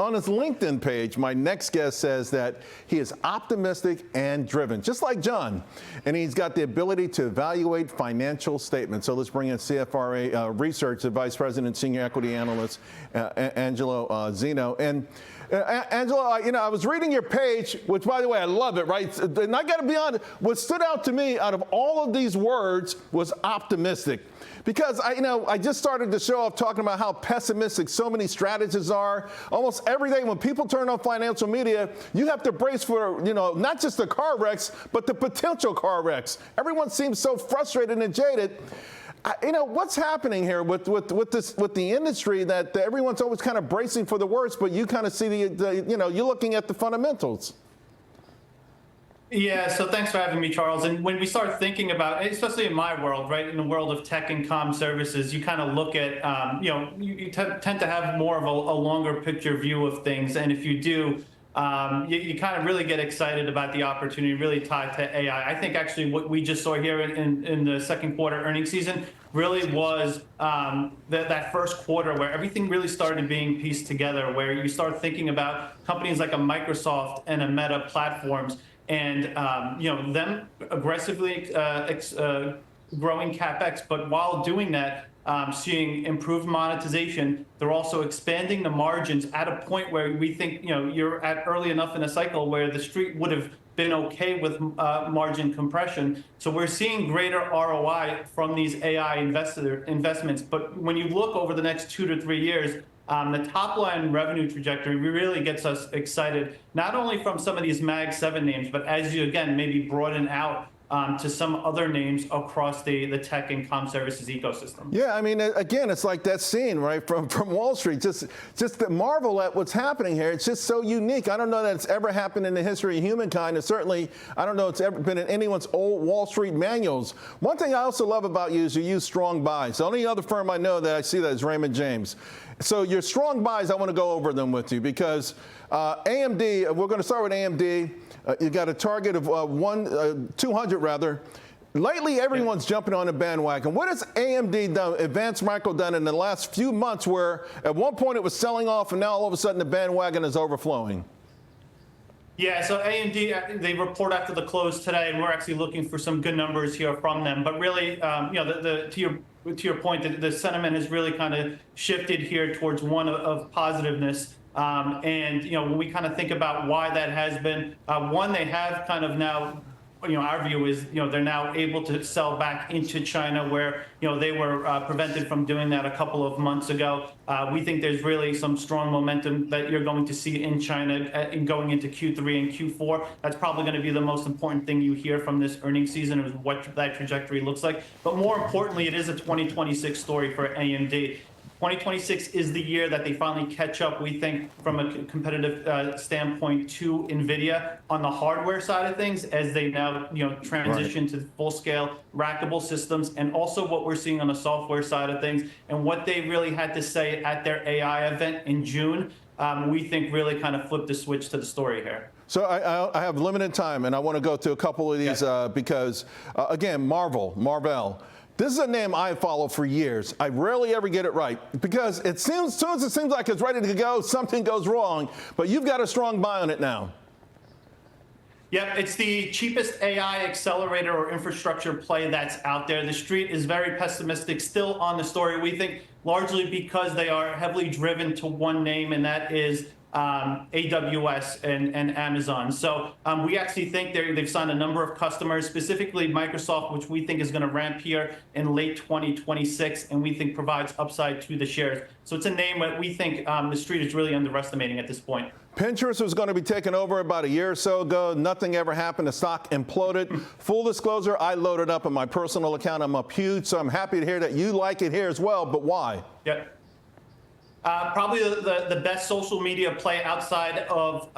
on his LinkedIn page, my next guest says that he is optimistic and driven, just like John. And he's got the ability to evaluate financial statements. So let's bring in CFRA Research, the Vice President, Senior Equity Analyst, Angelo Zeno. And Angelo, I was reading your page, which, by the way, I love it, right? And I got to be honest, what stood out to me out of all of these words was optimistic. Because I just started the show off talking about how pessimistic so many strategists are. Almost every day when people turn on financial media, you have to brace for, not just the car wrecks, but the potential car wrecks. Everyone seems so frustrated and jaded. What's happening here with the industry that everyone's always kind of bracing for the worst, but you kind of see you're looking at the fundamentals. Yeah, so thanks for having me, Charles. And when we start thinking about, especially in my world, right, in the world of tech and comm services, you kind of look at, you tend to have more of a longer picture view of things. And if you do, you kind of really get excited about the opportunity really tied to AI. I think actually what we just saw here in the second quarter earnings season really was that first quarter where everything really started being pieced together, where you start thinking about companies like a Microsoft and a Meta platforms and them aggressively growing CapEx, but while doing that, seeing improved monetization, they're also expanding the margins at a point where we think you're at early enough in a cycle where the street would have been okay with margin compression. So we're seeing greater ROI from these AI investments. But when you look over the next 2 to 3 years, the top line revenue trajectory really gets us excited, not only from some of these Mag 7 names, but as you, again, maybe broaden out to some other names across the tech and comm services ecosystem. Yeah, I mean, again, it's like that scene, right, from Wall Street. Just to marvel at what's happening here. It's just so unique. I don't know that it's ever happened in the history of humankind. And certainly, I don't know it's ever been in anyone's old Wall Street manuals. One thing I also love about you is you use strong buys. The only other firm I know that I see that is Raymond James. So your strong buys, I want to go over them with you because AMD, we're going to start with AMD. You got a target of 200 rather. Lately, everyone's jumping on the bandwagon. What has AMD done, Advanced Micro done in the last few months where at one point it was selling off and now all of a sudden the bandwagon is overflowing? Yeah, so AMD, they report after the close today, and we're actually looking for some good numbers here from them. But really, to your point, the sentiment has really kind of shifted here towards one of positiveness. And when we kind of think about why that has been, one, they have kind of now, our view is, they're now able to sell back into China where, they were prevented from doing that a couple of months ago. We think there's really some strong momentum that you're going to see in China going into Q3 and Q4. That's probably going to be the most important thing you hear from this earnings season is what that trajectory looks like. But more importantly, it is a 2026 story for AMD. 2026 is the year that they finally catch up, we think, from a competitive standpoint to NVIDIA on the hardware side of things as they now transition to full-scale rackable systems, and also what we're seeing on the software side of things. And what they really had to say at their AI event in June, we think really kind of flipped the switch to the story here. So I have limited time, and I want to go to a couple of these because, again, Marvell. This is a name I follow for years. I rarely ever get it right because as soon as it seems like it's ready to go, something goes wrong. But you've got a strong buy on it now. Yep, it's the cheapest AI accelerator or infrastructure play that's out there. The street is very pessimistic still on the story, we think, largely because they are heavily driven to one name, and that is AWS and Amazon. So we actually think they've signed a number of customers, specifically Microsoft, which we think is going to ramp here in late 2026, and we think provides upside to the shares. So it's a name that we think the street is really underestimating at this point. Pinterest was going to be taken over about a year or so ago. Nothing ever happened. The stock imploded. Full disclosure, I loaded up on my personal account. I'm up huge, so I'm happy to hear that you like it here as well, but why? Yep. Probably the best social media play outside of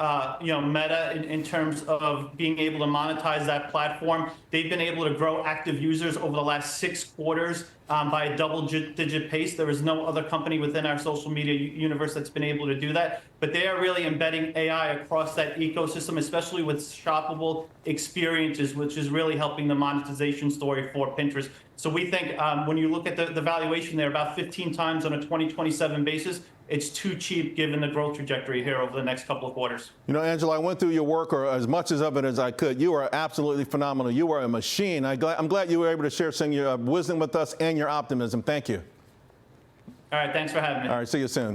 Meta in terms of being able to monetize that platform. They've been able to grow active users over the last 6 quarters by a double-digit pace. There is no other company within our social media universe that's been able to do that. But they are really embedding AI across that ecosystem, especially with shoppable experiences, which is really helping the monetization story for Pinterest. So we think when you look at the valuation there, about 15 times on a 2027 basis, it's too cheap given the growth trajectory here over the next couple of quarters. You know, Angela, I went through your work, or as much of it as I could. You are absolutely phenomenal. You are a machine. I'm glad you were able to share some of your wisdom with us and your optimism. Thank you. All right, thanks for having me. All right, see you soon.